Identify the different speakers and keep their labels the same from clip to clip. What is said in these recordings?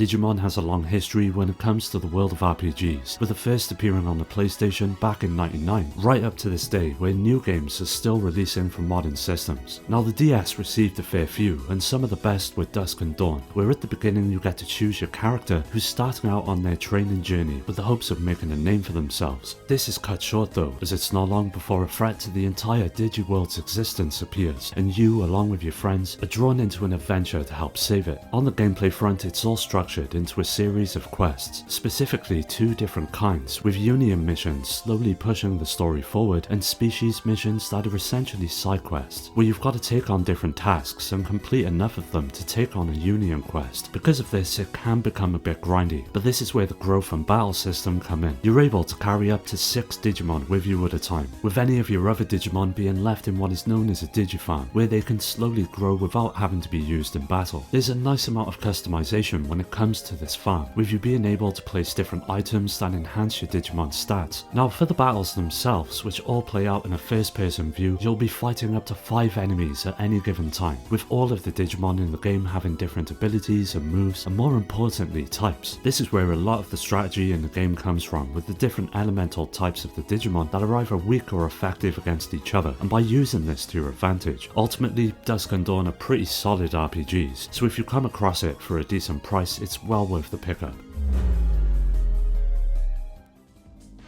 Speaker 1: Digimon has a long history when it comes to the world of RPGs, with the first appearing on the PlayStation back in '99, right up to this day where new games are still releasing for modern systems. Now the DS received a fair few, and some of the best were Dusk and Dawn, where at the beginning you get to choose your character who's starting out on their training journey with the hopes of making a name for themselves. This is cut short though, as it's not long before a threat to the entire Digiworld's existence appears, and you, along with your friends, are drawn into an adventure to help save it. On the gameplay front, it's all structured into a series of quests, specifically two different kinds, with Union missions slowly pushing the story forward and Species missions that are essentially side quests, where you've got to take on different tasks and complete enough of them to take on a Union quest. Because of this, it can become a bit grindy, but this is where the growth and battle system come in. You're able to carry up to 6 Digimon with you at a time, with any of your other Digimon being left in what is known as a Digifarm, where they can slowly grow without having to be used in battle. There's a nice amount of customization when it comes to this farm, with you being able to place different items that enhance your Digimon stats. Now for the battles themselves, which all play out in a first person view, you'll be fighting up to 5 enemies at any given time, with all of the Digimon in the game having different abilities and moves, and more importantly types. This is where a lot of the strategy in the game comes from, with the different elemental types of the Digimon that are either weak or effective against each other, and by using this to your advantage. Ultimately, Dusk and Dawn are pretty solid RPGs, so if you come across it for a decent price, it's well worth the pickup.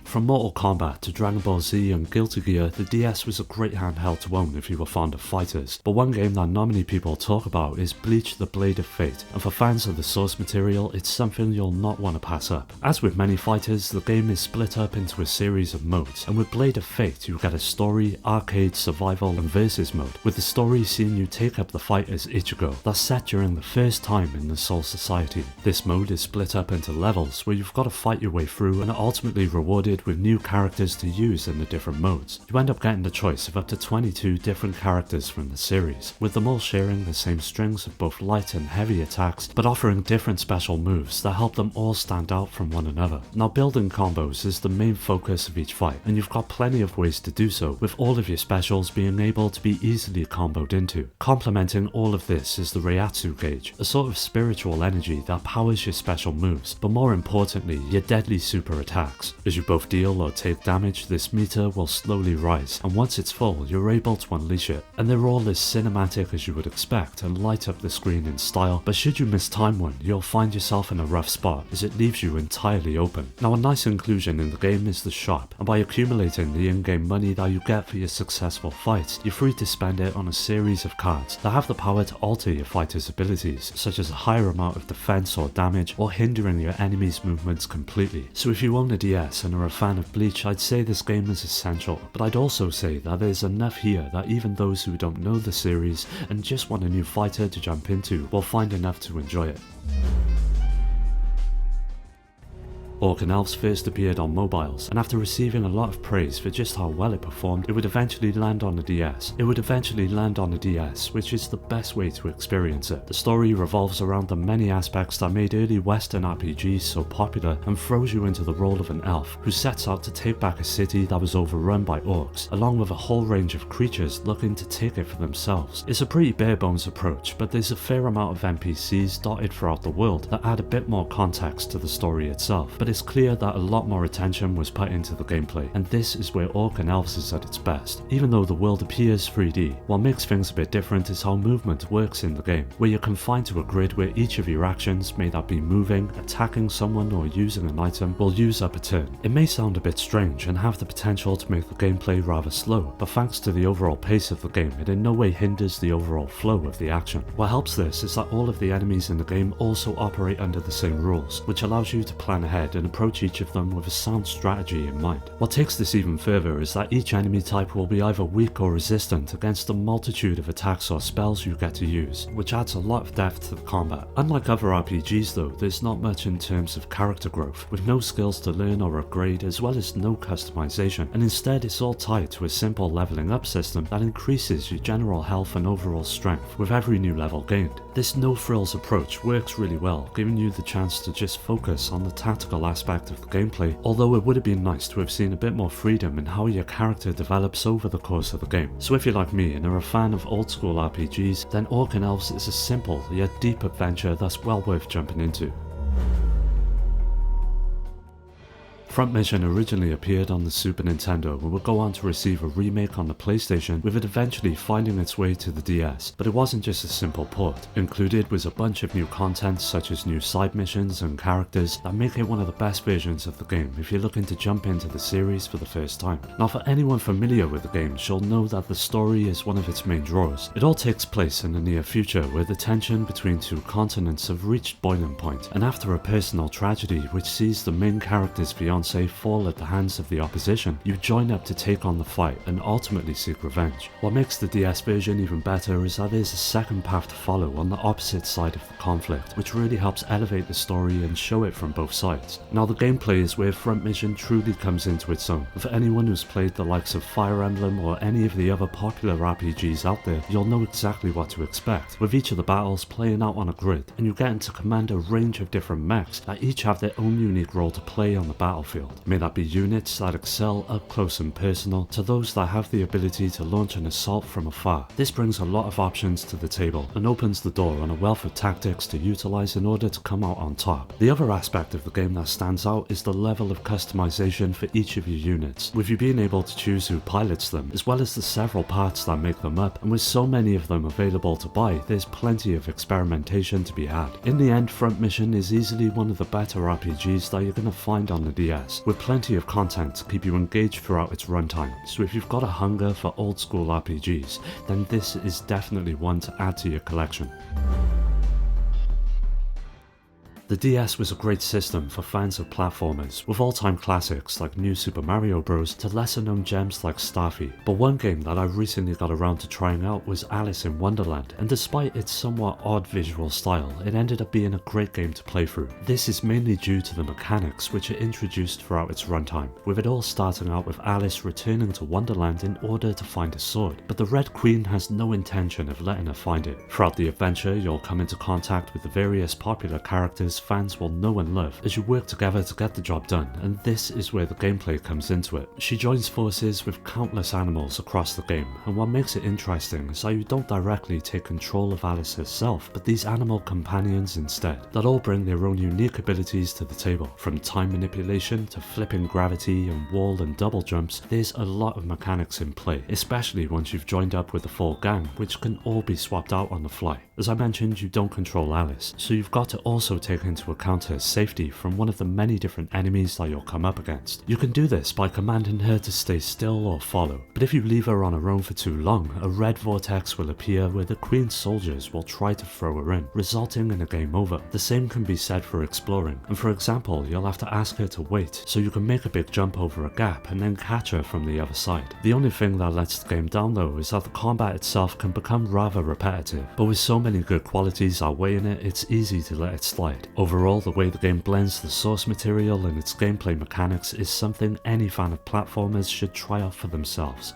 Speaker 1: From Mortal Kombat to Dragon Ball Z and Guilty Gear, the DS was a great handheld to own if you were fond of fighters, but one game that not many people talk about is Bleach: The Blade of Fate, and for fans of the source material, it's something you'll not want to pass up. As with many fighters, the game is split up into a series of modes, and with Blade of Fate you get a story, arcade, survival and versus mode, with the story seeing you take up the fight as Ichigo, that's set during the first time in the Soul Society. This mode is split up into levels where you've got to fight your way through and are ultimately rewarded with new characters to use in the different modes. You end up getting the choice of up to 22 different characters from the series, with them all sharing the same strings of both light and heavy attacks, but offering different special moves that help them all stand out from one another. Now building combos is the main focus of each fight, and you've got plenty of ways to do so, with all of your specials being able to be easily comboed into. Complementing all of this is the Reiatsu gauge, a sort of spiritual energy that powers your special moves, but more importantly your deadly super attacks. As you both deal or take damage, this meter will slowly rise, and once it's full, you're able to unleash it. And they're all as cinematic as you would expect and light up the screen in style, but should you miss time one, you'll find yourself in a rough spot as it leaves you entirely open. Now a nice inclusion in the game is the shop, and by accumulating the in-game money that you get for your successful fights, you're free to spend it on a series of cards that have the power to alter your fighter's abilities, such as a higher amount of defense or damage, or hindering your enemy's movements completely. So if you own a DS and are a fan of Bleach, I'd say this game is essential, but I'd also say that there's enough here that even those who don't know the series and just want a new fighter to jump into will find enough to enjoy it. Orc and Elves first appeared on mobiles, and after receiving a lot of praise for just how well it performed, it would eventually land on the DS. Which is the best way to experience it. The story revolves around the many aspects that made early Western RPGs so popular, and throws you into the role of an elf who sets out to take back a city that was overrun by orcs, along with a whole range of creatures looking to take it for themselves. It's a pretty bare bones approach, but there's a fair amount of NPCs dotted throughout the world that add a bit more context to the story itself, but it's clear that a lot more attention was put into the gameplay, and this is where Orc and Elves is at its best. Even though the world appears 3D, what makes things a bit different is how movement works in the game, where you're confined to a grid where each of your actions, may that be moving, attacking someone or using an item, will use up a turn. It may sound a bit strange and have the potential to make the gameplay rather slow, but thanks to the overall pace of the game, it in no way hinders the overall flow of the action. What helps this is that all of the enemies in the game also operate under the same rules, which allows you to plan ahead and approach each of them with a sound strategy in mind. What takes this even further is that each enemy type will be either weak or resistant against the multitude of attacks or spells you get to use, which adds a lot of depth to the combat. Unlike other RPGs though, there's not much in terms of character growth, with no skills to learn or upgrade as well as no customization, and instead it's all tied to a simple leveling up system that increases your general health and overall strength with every new level gained. This no-frills approach works really well, giving you the chance to just focus on the tactical aspect of the gameplay, although it would have been nice to have seen a bit more freedom in how your character develops over the course of the game. So if you're like me and are a fan of old school RPGs, then Orc and Elves is a simple yet deep adventure that's well worth jumping into. Front Mission originally appeared on the Super Nintendo and would go on to receive a remake on the PlayStation, with it eventually finding its way to the DS. But it wasn't just a simple port. Included was a bunch of new content such as new side missions and characters that make it one of the best versions of the game if you're looking to jump into the series for the first time. Now, for anyone familiar with the game, you'll know that the story is one of its main draws. It all takes place in the near future, where the tension between two continents have reached boiling point, and after a personal tragedy which sees the main character's fiancé fall at the hands of the opposition, you join up to take on the fight and ultimately seek revenge. What makes the DS version even better is that there's a second path to follow on the opposite side of the conflict, which really helps elevate the story and show it from both sides. Now, the gameplay is where Front Mission truly comes into its own, and for anyone who's played the likes of Fire Emblem or any of the other popular RPGs out there, you'll know exactly what to expect, with each of the battles playing out on a grid, and you get to command a range of different mechs that each have their own unique role to play on the battlefield. May that be units that excel up close and personal, to those that have the ability to launch an assault from afar. This brings a lot of options to the table and opens the door on a wealth of tactics to utilize in order to come out on top. The other aspect of the game that stands out is the level of customization for each of your units, with you being able to choose who pilots them, as well as the several parts that make them up, and with so many of them available to buy, there's plenty of experimentation to be had. In the end, Front Mission is easily one of the better RPGs that you're going to find on the DS, with plenty of content to keep you engaged throughout its runtime. So if you've got a hunger for old school RPGs, then this is definitely one to add to your collection. The DS was a great system for fans of platformers, with all-time classics like New Super Mario Bros. To lesser-known gems like Starfy. But one game that I recently got around to trying out was Alice in Wonderland, and despite its somewhat odd visual style, it ended up being a great game to play through. This is mainly due to the mechanics which are introduced throughout its runtime, with it all starting out with Alice returning to Wonderland in order to find a sword, but the Red Queen has no intention of letting her find it. Throughout the adventure, you'll come into contact with the various popular characters fans will know and love as you work together to get the job done, and this is where the gameplay comes into it. She joins forces with countless animals across the game, and what makes it interesting is that you don't directly take control of Alice herself, but these animal companions instead, that all bring their own unique abilities to the table. From time manipulation to flipping gravity and wall and double jumps, there's a lot of mechanics in play, especially once you've joined up with the full gang, which can all be swapped out on the fly. As I mentioned, you don't control Alice, so you've got to also take into account her safety from one of the many different enemies that you'll come up against. You can do this by commanding her to stay still or follow, but if you leave her on her own for too long, a red vortex will appear where the Queen's soldiers will try to throw her in, resulting in a game over. The same can be said for exploring, and for example, you'll have to ask her to wait so you can make a big jump over a gap and then catch her from the other side. The only thing that lets the game down though is that the combat itself can become rather repetitive, but with so many good qualities outweighing it, it's easy to let it slide. Overall, the way the game blends the source material and its gameplay mechanics is something any fan of platformers should try out for themselves.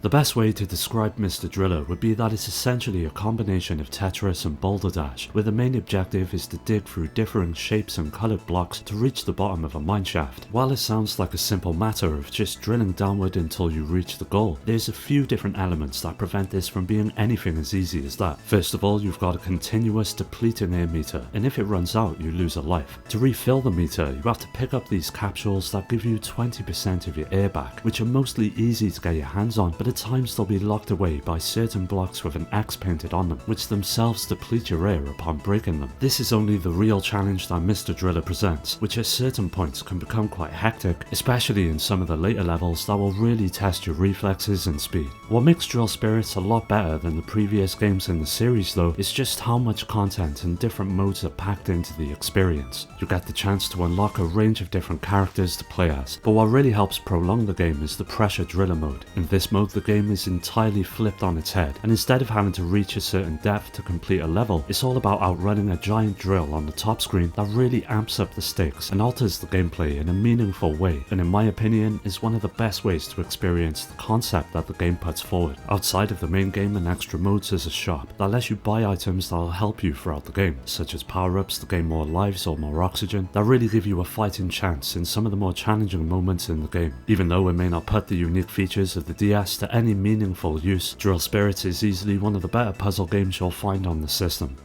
Speaker 1: The best way to describe Mr. Driller would be that it's essentially a combination of Tetris and Boulder Dash, where the main objective is to dig through differing shapes and coloured blocks to reach the bottom of a mineshaft. While it sounds like a simple matter of just drilling downward until you reach the goal, there's a few different elements that prevent this from being anything as easy as that. First of all, you've got a continuous depleting air meter, and if it runs out, you lose a life. To refill the meter, you have to pick up these capsules that give you 20% of your air back, which are mostly easy to get your hands on, but at times they'll be locked away by certain blocks with an X painted on them, which themselves deplete your air upon breaking them. This is only the real challenge that Mr. Driller presents, which at certain points can become quite hectic, especially in some of the later levels that will really test your reflexes and speed. What makes Drill Spirits a lot better than the previous games in the series though is just how much content and different modes are packed into the experience. You get the chance to unlock a range of different characters to play as, but what really helps prolong the game is the Pressure Driller mode. In this mode, the game is entirely flipped on its head, and instead of having to reach a certain depth to complete a level, it's all about outrunning a giant drill on the top screen that really amps up the stakes and alters the gameplay in a meaningful way, and in my opinion is one of the best ways to experience the concept that the game puts forward. Outside of the main game and extra modes, is a shop that lets you buy items that will help you throughout the game, such as power-ups to gain more lives or more oxygen, that really give you a fighting chance in some of the more challenging moments in the game. Even though it may not put the unique features of the DS to any meaningful use, Drill Spirits is easily one of the better puzzle games you'll find on the system.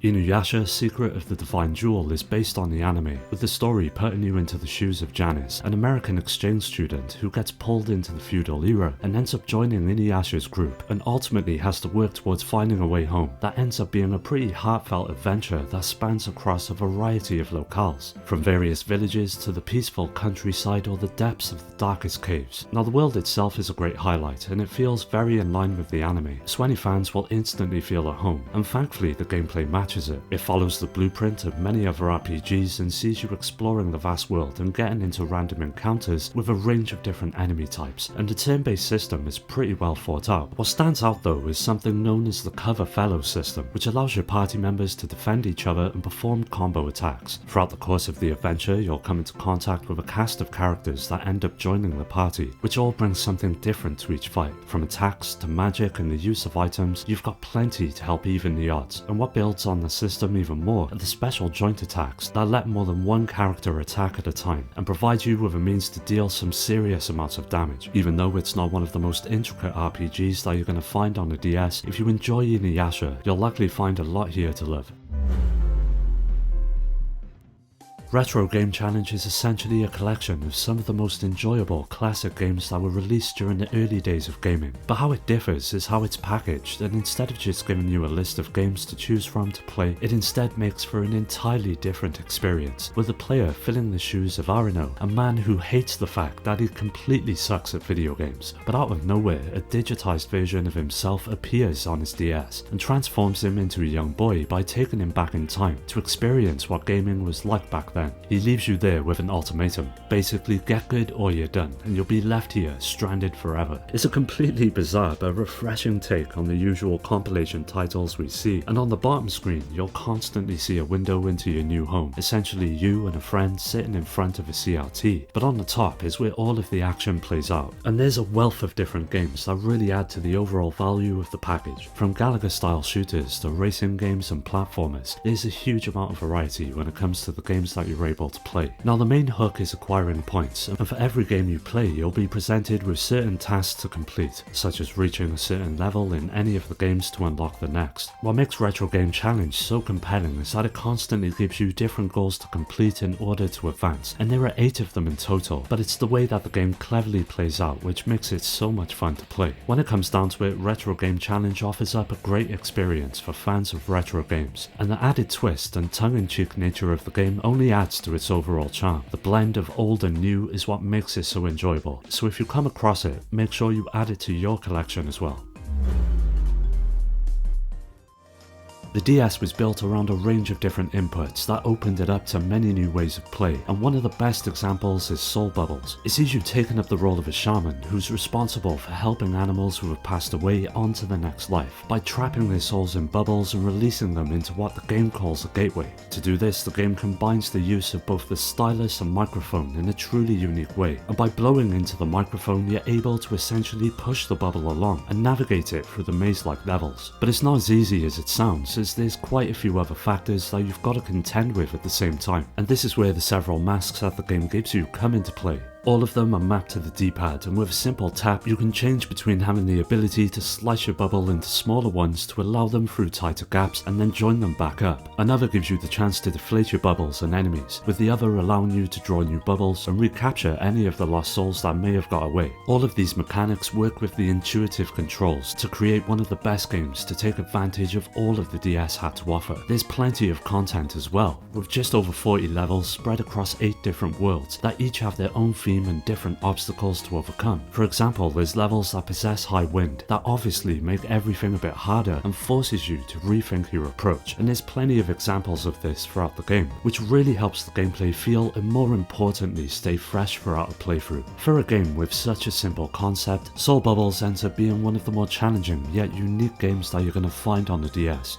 Speaker 1: Inuyasha Secret of the Divine Jewel is based on the anime, with the story putting you into the shoes of Janice, an American exchange student who gets pulled into the feudal era and ends up joining Inuyasha's group and ultimately has to work towards finding a way home. That ends up being a pretty heartfelt adventure that spans across a variety of locales, from various villages to the peaceful countryside or the depths of the darkest caves. Now the world itself is a great highlight and it feels very in line with the anime, so any fans will instantly feel at home, and thankfully the gameplay matches it. It follows the blueprint of many other RPGs and sees you exploring the vast world and getting into random encounters with a range of different enemy types, and the turn-based system is pretty well thought out. What stands out though is something known as the Cover Fellow system, which allows your party members to defend each other and perform combo attacks. Throughout the course of the adventure, you'll come into contact with a cast of characters that end up joining the party, which all brings something different to each fight. From attacks to magic and the use of items, you've got plenty to help even the odds, and what builds on the system even more are the special joint attacks that let more than one character attack at a time and provide you with a means to deal some serious amounts of damage. Even though it's not one of the most intricate RPGs that you're going to find on the DS, if you enjoy Inuyasha, you'll likely find a lot here to love. Retro Game Challenge is essentially a collection of some of the most enjoyable classic games that were released during the early days of gaming, but how it differs is how it's packaged, and instead of just giving you a list of games to choose from to play, it instead makes for an entirely different experience, with the player filling the shoes of Arino, a man who hates the fact that he completely sucks at video games, but out of nowhere a digitized version of himself appears on his DS and transforms him into a young boy by taking him back in time to experience what gaming was like back then. He leaves you there with an ultimatum: basically get good or you're done, and you'll be left here stranded forever. It's a completely bizarre but refreshing take on the usual compilation titles we see, and on the bottom screen you'll constantly see a window into your new home, essentially you and a friend sitting in front of a CRT, but on the top is where all of the action plays out. And there's a wealth of different games that really add to the overall value of the package. From Galaga style shooters to racing games and platformers, there's a huge amount of variety when it comes to the games that you're able to play. Now the main hook is acquiring points, and for every game you play you'll be presented with certain tasks to complete, such as reaching a certain level in any of the games to unlock the next. What makes Retro Game Challenge so compelling is that it constantly gives you different goals to complete in order to advance, and there are 8 of them in total, but it's the way that the game cleverly plays out which makes it so much fun to play. When it comes down to it, Retro Game Challenge offers up a great experience for fans of retro games, and the added twist and tongue-in-cheek nature of the game only adds to its overall charm. The blend of old and new is what makes it so enjoyable, so if you come across it, make sure you add it to your collection as well. The DS was built around a range of different inputs that opened it up to many new ways of play, and one of the best examples is Soul Bubbles. It sees you taking up the role of a shaman who's responsible for helping animals who have passed away on to the next life by trapping their souls in bubbles and releasing them into what the game calls a gateway. To do this, the game combines the use of both the stylus and microphone in a truly unique way, and by blowing into the microphone you're able to essentially push the bubble along and navigate it through the maze-like levels. But it's not as easy as it sounds, as there's quite a few other factors that you've got to contend with at the same time, and this is where the several masks that the game gives you come into play. All of them are mapped to the D-pad, and with a simple tap you can change between having the ability to slice your bubble into smaller ones to allow them through tighter gaps and then join them back up. Another gives you the chance to deflate your bubbles and enemies, with the other allowing you to draw new bubbles and recapture any of the lost souls that may have got away. All of these mechanics work with the intuitive controls to create one of the best games to take advantage of all of the DS had to offer. There's plenty of content as well, with just over 40 levels spread across 8 different worlds that each have their own theme and different obstacles to overcome. For example, there's levels that possess high wind that obviously make everything a bit harder and forces you to rethink your approach, and there's plenty of examples of this throughout the game, which really helps the gameplay feel and more importantly stay fresh throughout a playthrough. For a game with such a simple concept, Soul Bubbles ends up being one of the more challenging yet unique games that you're going to find on the DS.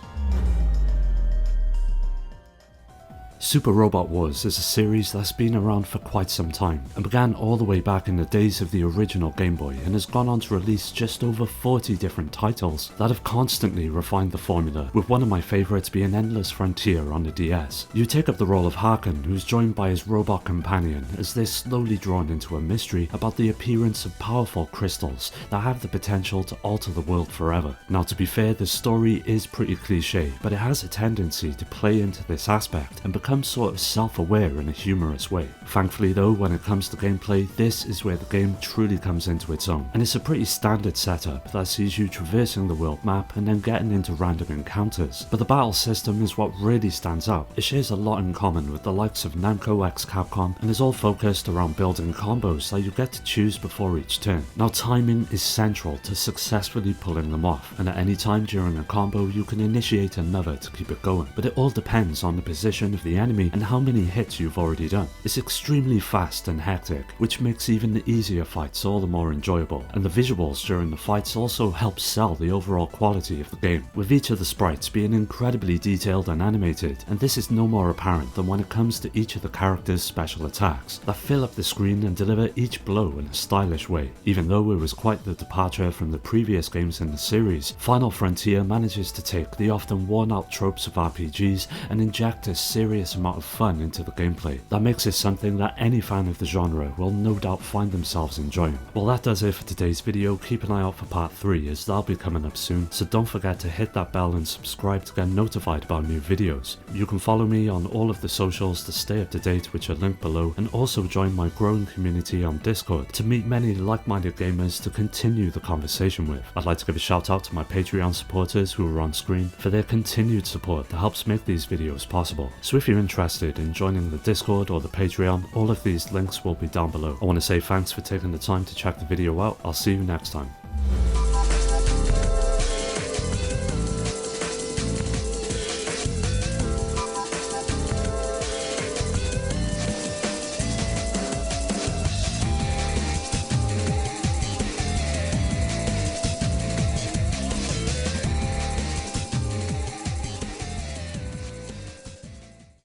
Speaker 1: Super Robot Wars is a series that's been around for quite some time and began all the way back in the days of the original Game Boy and has gone on to release just over 40 different titles that have constantly refined the formula, with one of my favourites being Endless Frontier on the DS. You take up the role of Harkin, who's joined by his robot companion as they're slowly drawn into a mystery about the appearance of powerful crystals that have the potential to alter the world forever. Now, to be fair, the story is pretty cliche, but it has a tendency to play into this aspect and become sort of self-aware in a humorous way. Thankfully though, when it comes to gameplay, this is where the game truly comes into its own, and it's a pretty standard setup that sees you traversing the world map and then getting into random encounters. But the battle system is what really stands out. It shares a lot in common with the likes of Namco x Capcom and is all focused around building combos that you get to choose before each turn. Now, timing is central to successfully pulling them off, and at any time during a combo you can initiate another to keep it going, but it all depends on the position of the enemy and how many hits you've already done. It's extremely fast and hectic, which makes even the easier fights all the more enjoyable, and the visuals during the fights also help sell the overall quality of the game, with each of the sprites being incredibly detailed and animated, and this is no more apparent than when it comes to each of the characters' special attacks that fill up the screen and deliver each blow in a stylish way. Even though it was quite the departure from the previous games in the series, Final Frontier manages to take the often worn out tropes of RPGs and inject a serious amount of fun into the gameplay that makes it something that any fan of the genre will no doubt find themselves enjoying. Well, that does it for today's video. Keep an eye out for part 3 as that'll be coming up soon, so don't forget to hit that bell and subscribe to get notified about new videos. You can follow me on all of the socials to stay up to date, which are linked below, and also join my growing community on Discord to meet many like-minded gamers to continue the conversation with. I'd like to give a shout out to my Patreon supporters who are on screen for their continued support that helps make these videos possible. So if you're interested in joining the Discord or the Patreon, all of these links will be down below. I want to say thanks for taking the time to check the video out. I'll see you next time.